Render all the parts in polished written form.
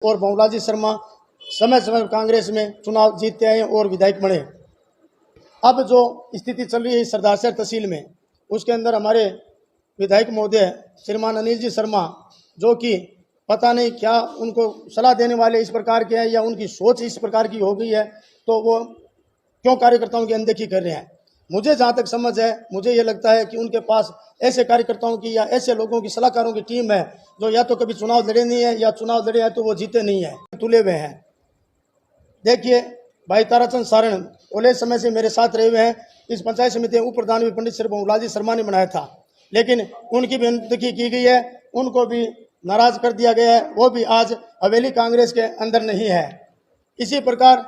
और बहुलाजी शर्मा समय समय कांग्रेस में चुनाव जीतते आए और विधायक बने। अब जो स्थिति चल रही है सरदार शहर तहसील में, उसके अंदर हमारे विधायक महोदय श्रीमान अनिल जी शर्मा, जो कि पता नहीं क्या उनको सलाह देने वाले इस प्रकार के हैं या उनकी सोच इस प्रकार की हो गई है, तो वो क्यों कार्यकर्ताओं की अनदेखी कर रहे हैं। मुझे जहाँ तक समझ है, मुझे ये लगता है कि उनके पास ऐसे कार्यकर्ताओं की या ऐसे लोगों की सलाहकारों की टीम है जो या तो कभी चुनाव लड़े नहीं है या चुनाव लड़े हैं तो वो जीते नहीं है, तुले हुए हैं। देखिए, भाई ताराचंद सारण ओले समय से मेरे साथ रहे हुए हैं। इस पंचायत समिति उप प्रधान भी पंडित श्री बहुलाजी शर्मा ने बनाया था, लेकिन उनकी भी अनदेखी की गई है, उनको भी नाराज कर दिया गया है। वो भी आज हवेली कांग्रेस के अंदर नहीं है। इसी प्रकार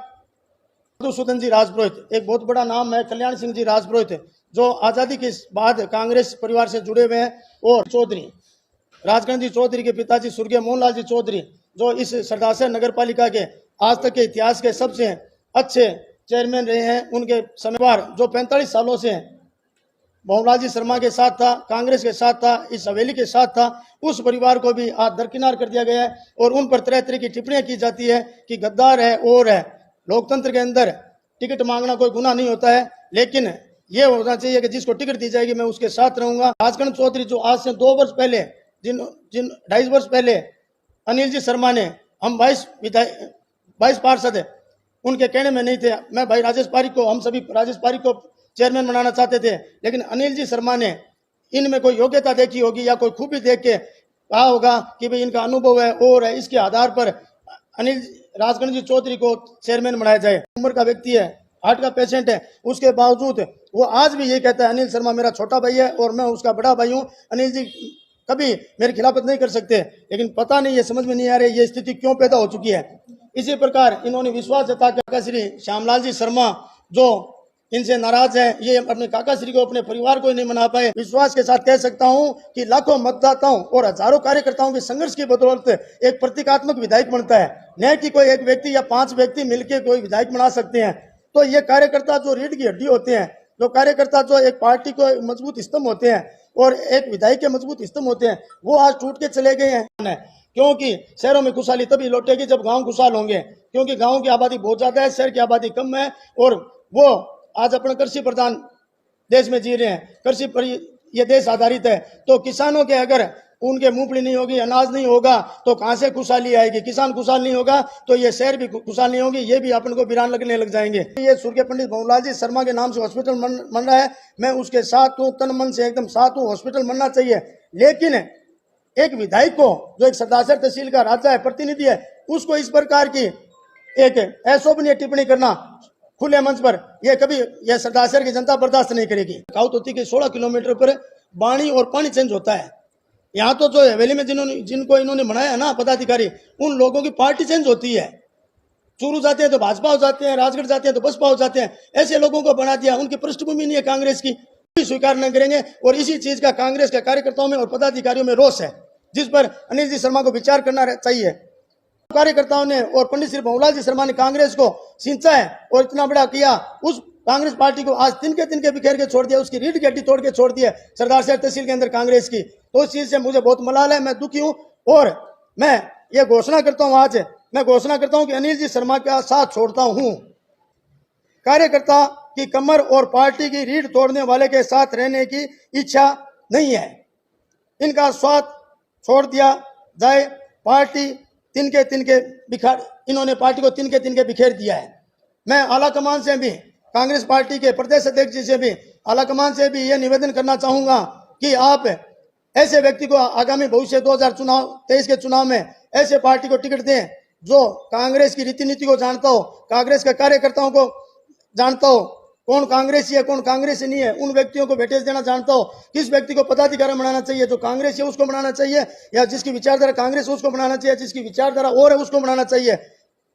मधुसूदन जी राजपुरोहित, एक बहुत बड़ा नाम है, कल्याण सिंह जी राजपुरोहित, जो आज़ादी के बाद कांग्रेस परिवार से जुड़े हुए हैं, और चौधरी राजगंज जी चौधरी के पिताजी स्वर्गीय मोहनलाल जी चौधरी, जो इस सरदार शहर नगर पालिका के आज तक के इतिहास के सबसे अच्छे चेयरमैन रहे हैं। उनके समय जो 45 सालों से बहुलाजी शर्मा के साथ था, कांग्रेस के साथ था, इस हवेली के साथ था, उस परिवार को भी आज दरकिनार कर दिया गया है और उन पर तरह तरह की टिप्पणियां की जाती है कि गद्दार है और है। लोकतंत्र के अंदर टिकट मांगना कोई गुनाह नहीं होता है, लेकिन ये होना चाहिए कि जिसको टिकट दी जाएगी मैं उसके साथ रहूंगा। राजगंज चौधरी, जो आज से 2 वर्ष पहले, जिन 2.5 वर्ष पहले अनिल जी शर्मा ने, हम 22 पार्षद उनके कहने में नहीं थे, मैं भाई राजेश पारिक को, हम सभी राजेश पारिक को चेयरमैन बनाना चाहते थे, लेकिन अनिल जी शर्मा ने इनमें कोई योग्यता देखी होगी या कोई खूबी देख के कहा होगा कि भाई इनका अनुभव है और है, इसके आधार पर अनिल राजगंज जी चौधरी को चेयरमैन बनाया जाए। उम्र का व्यक्ति है, हार्ट का पेशेंट है, उसके बावजूद वो आज भी ये कहता है अनिल शर्मा मेरा छोटा भाई है और मैं उसका बड़ा भाई हूँ, अनिल जी कभी मेरी खिलाफत नहीं कर सकते। लेकिन पता नहीं, ये समझ में नहीं आ रही ये स्थिति क्यों पैदा हो चुकी है। इसी प्रकार इन्होंने विश्वास जताकर श्री श्यामलाल जी शर्मा, जो इनसे नाराज है, ये अपने काका श्री को, अपने परिवार को नहीं मना पाए। विश्वास के साथ कह सकता हूं कि लाखों मतदाताओं और हजारों कार्यकर्ताओं के संघर्ष की बदौलत एक प्रतीकात्मक विधायक बनता है। न कि कोई एक व्यक्ति या 5 व्यक्ति मिलकर कोई विधायक बना सकते हैं। तो ये कार्यकर्ता जो रीढ़ की हड्डी होते हैं, जो कार्यकर्ता जो एक पार्टी को मजबूत स्तंभ होते हैं और एक विधायक के मजबूत स्तंभ होते हैं, वो आज टूट के चले गए हैं। क्योंकि शहरों में खुशहाली तभी लौटेगी जब गांव खुशहाल होंगे, क्योंकि गांव की आबादी बहुत ज्यादा है, शहर की आबादी कम है, और वो आज अपना कृषि प्रधान देश में जी रहे हैं। कृषि पर ये देश आधारित है, तो किसानों के अगर उनके मूंगफली नहीं होगी, अनाज नहीं होगा, तो कहां से खुशहाली आएगी। किसान खुशहाल नहीं होगा तो ये शहर भी खुशहाल नहीं होगी, ये भी अपन को वीरान लगने लग जाएंगे। ये स्वर्गीय पंडित बहुलाजी शर्मा के नाम से हॉस्पिटल बन रहा है, मैं उसके साथ हूँ, तन मन से एकदम साथ हूँ। हॉस्पिटल बनना चाहिए, लेकिन एक विधायक को, जो एक सरदार शहर तहसील का राजा है, प्रतिनिधि है, उसको इस प्रकार की एक अशोभनीय टिप्पणी करना खुले मंच पर, यह सरदार शहर की जनता बर्दाश्त नहीं करेगी। कहावत होती है कि 16 किलोमीटर पर बाणी और पानी चेंज होता है। यहाँ तो जो हवेली में जिनको इन्होंने बनाया है ना पदाधिकारी, उन लोगों की पार्टी चेंज होती है। चूरू जाते हैं तो भाजपा हो जाते हैं, राजगढ़ जाते हैं तो बसपा हो जाते हैं। ऐसे लोगों को बना दिया, उनकी पृष्ठभूमि नहीं है कांग्रेस की, स्वीकार नहीं करेंगे। और इसी चीज का कांग्रेस के कार्यकर्ताओं में और पदाधिकारियों में रोष है, जिस पर अनिल जी शर्मा को विचार करना चाहिए। कार्यकर्ताओं ने और पंडित श्री बहुलाजी शर्मा ने कांग्रेस को सिंचा है और इतना बड़ा किया, उस कांग्रेस पार्टी को आज तिनके बिखेर के छोड़ दिया, उसकी रीढ़ की हड्डी तोड़ के छोड़ दिया सरदार शहर तहसील के अंदर कांग्रेस की। तो उस चीज से मुझे बहुत मलाल है, मैं दुखी हूं और मैं ये घोषणा करता हूं, आज मैं घोषणा करता हूं कि अनिल जी शर्मा का साथ छोड़ता हूं। कार्यकर्ता की कमर और पार्टी की रीढ़ तोड़ने वाले के साथ रहने की इच्छा नहीं है, इनका साथ छोड़ दिया जाए। पार्टी इन्होंने पार्टी को तिनके बिखेर दिया है। मैं आला कमान से भी, कांग्रेस पार्टी के प्रदेश अध्यक्ष जी से भी, आला कमान से भी यह निवेदन करना चाहूंगा कि आप ऐसे व्यक्ति को आगामी भविष्य 2023 के चुनाव में ऐसे पार्टी को टिकट दें जो कांग्रेस की रीति नीति को जानता हो, कांग्रेस के कार्यकर्ताओं को जानता हो, कौन कांग्रेसी है कौन कांग्रेसी नहीं है, उन व्यक्तियों को वेटेज देना जानता हो। किस व्यक्ति को पदाधिकारी बनाना चाहिए, जो कांग्रेस है उसको बनाना चाहिए, या जिसकी विचारधारा कांग्रेस है उसको बनाना चाहिए, जिसकी विचारधारा और है उसको बनाना चाहिए।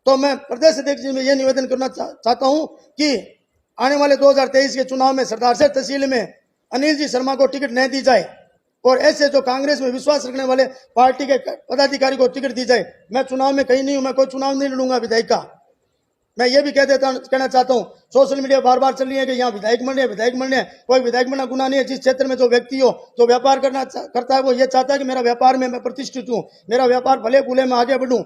तो मैं प्रदेश अध्यक्ष जी में यह निवेदन करना चाहता हूं कि आने वाले 2023 के चुनाव में सरदार शहर तहसील में अनिल जी शर्मा को टिकट नहीं दी जाए और ऐसे जो कांग्रेस में विश्वास रखने वाले पार्टी के पदाधिकारी को टिकट दी जाए। मैं चुनाव में कहीं नहीं हूं, मैं कोई चुनाव नहीं लड़ूंगा विधायक का। मैं ये भी कहना चाहता हूं, सोशल मीडिया बार बार चल रही है कि यहाँ विधायक बन रहे हैं। कोई विधायक बनना गुनाह नहीं है। जिस क्षेत्र में जो व्यक्ति हो, जो व्यापार करता है, वो ये चाहता है कि मेरा व्यापार में मैं प्रतिष्ठित हूँ, मेरा व्यापार भले भूले में आगे बढ़ूं।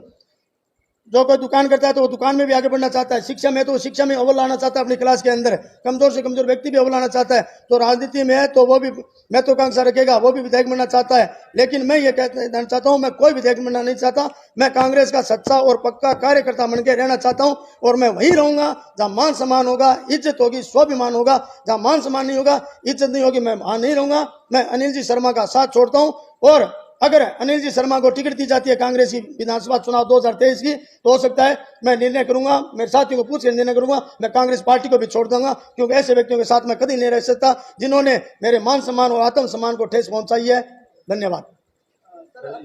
जो कोई दुकान करता है तो वो दुकान में भी आगे बढ़ना चाहता है, शिक्षा में तो वो शिक्षा में अव्वल लाना चाहता है अपनी क्लास के अंदर, कमजोर से कमजोर व्यक्ति भी अव्वल लाना चाहता है। तो राजनीति में है तो वो भी महत्वाकांक्षा रखेगा, वो भी विधायक बनना चाहता है। लेकिन मैं ये कहना चाहता हूं, मैं कोई विधायक बनना नहीं चाहता। मैं कांग्रेस का सच्चा और पक्का कार्यकर्ता बन के रहना चाहता हूं और मैं वहीं रहूंगा जहां मान सम्मान होगा, इज्जत होगी, स्वाभिमान होगा। जहां मान सम्मान नहीं होगा, इज्जत नहीं होगी, मैं वहां नहीं रहूंगा। मैं अनिल जी शर्मा का साथ छोड़ता हूं और अगर अनिल जी शर्मा को टिकट दी जाती है कांग्रेस की विधानसभा चुनाव 2023 की, तो हो सकता है मैं निर्णय करूंगा, मेरे साथियों को पूछ कर निर्णय करूंगा, मैं कांग्रेस पार्टी को भी छोड़ दूंगा, क्योंकि ऐसे व्यक्तियों के साथ मैं कभी नहीं रह सकता जिन्होंने मेरे मान सम्मान और आत्म सम्मान को ठेस पहुंचाई है। धन्यवाद।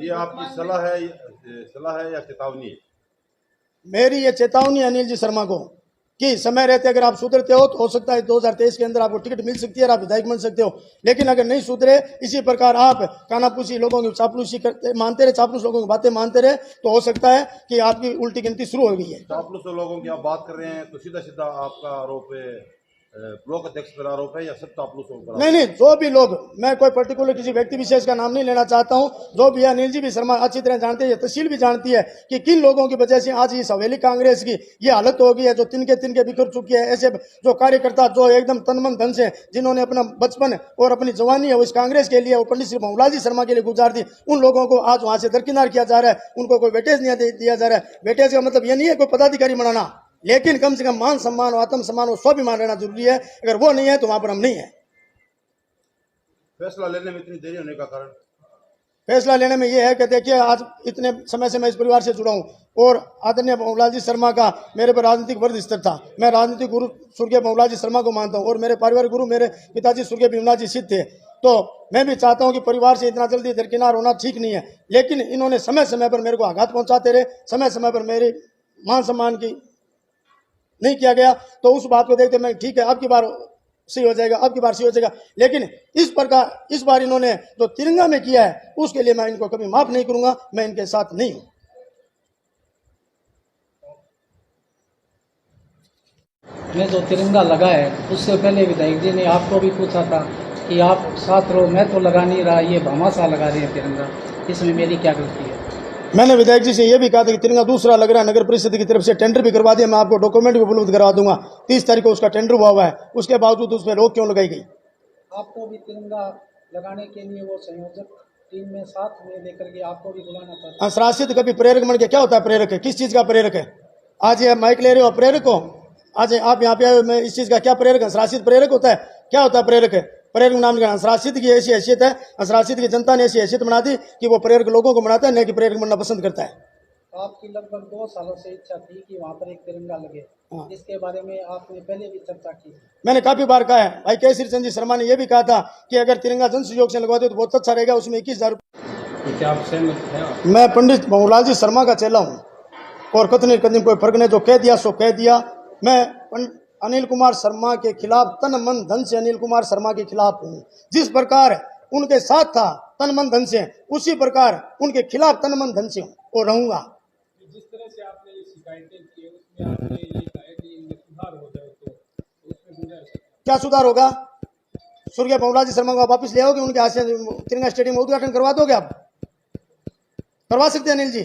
ये आपकी सलाह है या चेतावनी है? मेरी ये चेतावनी है अनिल जी शर्मा को कि समय रहते अगर आप सुधरते हो तो हो सकता है 2023 के अंदर आपको टिकट मिल सकती है और आप विधायक बन सकते हो। लेकिन अगर नहीं सुधरे, इसी प्रकार आप कानापूसी लोगों की चापलूसी करते मानते रहे, चापलूस लोगों की बातें मानते रहे, तो हो सकता है कि आपकी उल्टी गिनती शुरू हो गई है। चापलूस लोगों की आप बात कर रहे हैं तो सीधा सीधा आपका आरोप है, ब्लॉक अध्यक्ष पर आरोप है या सब चापलूसों पर? नहीं, जो भी लोग, मैं कोई पर्टिकुलर किसी व्यक्ति विशेष का नाम नहीं लेना चाहता हूं। जो भी है, अनिल जी भी शर्मा अच्छी तरह जानते हैं, ये तहसील भी जानती है कि किन लोगों की वजह से आज इस हवेली कांग्रेस की ये हालत हो गई है, जो तिनके बिखर चुकी है। ऐसे जो कार्यकर्ता जो एकदम तन मन धन से जिन्होंने अपना बचपन और अपनी जवानी है वो इस कांग्रेस के लिए, वो पंडित श्री भंवलाल जी शर्मा के लिए गुजार दी, उन लोगों को आज वहां से दरकिनार किया जा रहा है। उनको कोई वेटेज नहीं दिया जा रहा है। वेटेज का मतलब ये नहीं है कोई पदाधिकारी बनाना, लेकिन कम से कम मान सम्मान और आत्म सम्मान और स्वाभिमान रहना जरूरी है। अगर वो नहीं है तो वहां पर हम नहीं है। फैसला लेने में इतनी देरी होने का कारण? फैसला लेने में यह है कि देखिए, आज इतने समय से मैं इस परिवार से जुड़ा हूं और आदरणीय भंवलाल जी शर्मा का मेरे पर राजनीतिक वर्द स्तर था। मैं राजनीतिक गुरु स्वर्गीय भंवलाल जी शर्मा को मानता हूं और मेरे पारिवारिक गुरु मेरे पिताजी स्वर्गीय भीमनाथ जी सिद्ध थे। तो मैं भी चाहता हूं कि परिवार से इतना जल्दी दरकिनार होना ठीक नहीं है। लेकिन इन्होंने समय समय पर मेरे को आघात पहुंचाते रहे, समय समय पर मेरे मान सम्मान की नहीं किया गया। तो उस बात को देखते मैं ठीक है, अब की बार सही हो जाएगा, अब की बार सही हो जाएगा। लेकिन इस बार इन्होंने जो तिरंगा में किया है उसके लिए मैं इनको कभी माफ नहीं करूंगा। मैं इनके साथ नहीं हूं। में जो तिरंगा लगा है उससे पहले विधायक जी ने आपको भी पूछा था कि आप साथ रहो, मैं तो लगा नहीं रहा, ये भामाशाह लगा रहे हैं तिरंगा, इसमें मेरी क्या गलती है? मैंने विधायक जी से यह भी कहा था कि तिरंगा दूसरा लग रहा है, नगर परिषद की तरफ से टेंडर भी करवा दिया, मैं आपको डॉक्यूमेंट भी उपलब्ध करवा दूंगा। 30 तारीख को उसका टेंडर हुआ है, उसके बावजूद उस पर रोक क्यों लगाई गई? आपको भी तिरंगा लगाने के लिए वो संयोजक टीम में साथ में लेकर के आपको भी बुलाना था। अंशराशित कभी प्रेरक बन के क्या होता है? प्रेरक है, किस चीज का प्रेरक है? आज ये माइक ले रहे हो प्रेरक हो, आज आप यहाँ पे आए, मैं इस चीज का क्या प्रेरक? अंशराशित प्रेरक होता है? क्या होता है प्रेरक? है प्रेरक नाम का अंशराशित की ऐसी हैसियत है, अंशराशित की जनता ने ऐसी हैसियत बना दी कि वो प्रेरक लोगों को बनाता है, न कि प्रेरक बनना पसंद करता है। आपकी लगभग 2 सालों से इच्छा थी कि वहाँ पर एक तिरंगा लगे। इसके बारे में आपने पहले भी चर्चा की। मैंने काफी बार कहा है, भाई केसरी चंद जी शर्मा ने यह भी कहा था कि अगर तिरंगा जन सहयोग से लगवा दे तो बहुत अच्छा रहेगा, उसमें 21,000 रुपये। मैं पंडित भंवलाल जी शर्मा का चेला हूँ और कतनी कदम कोई फर्क नहीं, जो कह दिया सो कह दिया। मैं अनिल कुमार शर्मा के खिलाफ तन मन धन से अनिल कुमार शर्मा के खिलाफ हूँ। जिस प्रकार उनके साथ था तन मन धन से, उसी प्रकार उनके खिलाफ तन मन धन से हूँ और रहूंगा। जिस तरह से आपने ये शिकायतें की उसमें आपने ये कहा कि इनमें सुधार हो जाए तो उसमें गुंजाइश क्या सुधार होगा? स्वर्गीय भंवलाल जी शर्मा को वापस ले आओगे, उनके हाथ से तिरंगा स्टेडियम उद्घाटन करवा दोगे? आप करवा सकते हैं अनिल जी?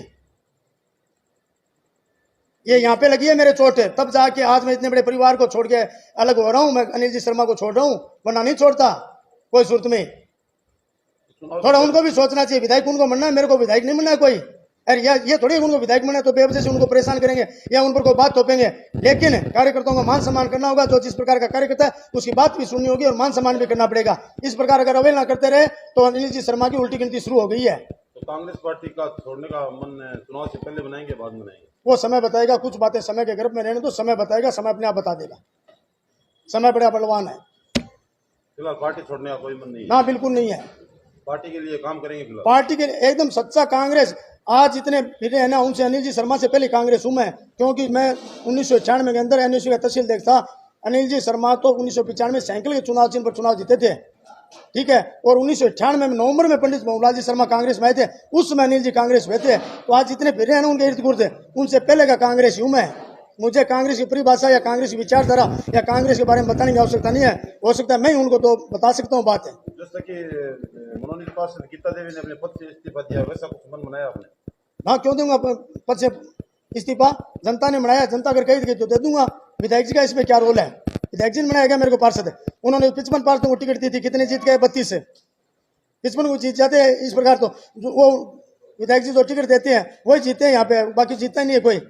ये यहाँ पे लगी है मेरे चोट, तब जाके आज मैं इतने बड़े परिवार को छोड़ के अलग हो रहा हूँ। मैं अनिल जी शर्मा को छोड़ रहा हूँ, वरना नहीं छोड़ता कोई सूरत में। थोड़ा उनको भी सोचना चाहिए, विधायक उनको बनना है, मेरे को विधायक नहीं बनना है कोई। अरे ये थोड़ी उनको विधायक बनना है तो बेवजह से उनको परेशान करेंगे या उन पर कोई बात थोपेंगे। लेकिन कार्यकर्ताओं को मान सम्मान करना होगा, जो जिस प्रकार का कार्यकर्ता है उसकी बात भी सुननी होगी और मान सम्मान भी करना पड़ेगा। इस प्रकार अगर अवहेलना करते रहे तो अनिल जी शर्मा की उल्टी गिनती शुरू हो गई है। तो कांग्रेस पार्टी का छोड़ने का मन चुनाव से पहले बनाएंगे, बाद में बनाएंगे? वो समय बताएगा, कुछ बातें समय के गर्भ में रहने तो समय बताएगा, समय अपने आप बता देगा। समय बड़ा बलवान है। फिलहाल पार्टी छोड़ने का कोई मन नहीं है? ना, बिल्कुल नहीं है। पार्टी के लिए काम करेंगे फिलहाल? पार्टी के एकदम सच्चा कांग्रेस। आज जितने फिरे हैं ना, उनसे अनिल जी शर्मा से पहले कांग्रेस हूं मैं, क्योंकि मैं 1996 के अंदर एनएसयू का तहसील देखता। अनिल जी शर्मा तो 1995 साइकिल के चुनाव चिन्ह पर चुनाव जीते थे, ठीक है। और 1998 में नवंबर में पंडित भंवलाल जी शर्मा कांग्रेस में आए थे, उस समय अनिल जी कांग्रेस में थे। तो आज जितने फिरे हैं ना उनके इर्द गिर्द, उनसे पहले का कांग्रेस हूं मैं। मुझे कांग्रेस की परिभाषा या कांग्रेस की विचारधारा या कांग्रेस के बारे में बताने की आवश्यकता नहीं है। हो सकता है मैं उनको तो बता सकता हूँ बात है। जैसा कि मनोनीत पार्षद गीता देवी ने अपने पद से इस्तीफा दिया, वैसा कुछ मन बनाया आपने? हाँ, क्यों दूंगा पद से इस्तीफा जनता ने बनाया, जनता अगर कही तो दे दूंगा। विधायक जी का इसमें क्या रोल है? विधायक जी ने बनाया गया मेरे को पार्षद, उन्होंने 55 पार्षदों को टिकट दी थी, कितने जीत गए? 32 से 55 को जीत जाते हैं। इस प्रकार तो वो विधायक जी जो टिकट देते हैं वही जीते हैं यहाँ पे, बाकी जीतता ही नहीं है कोई।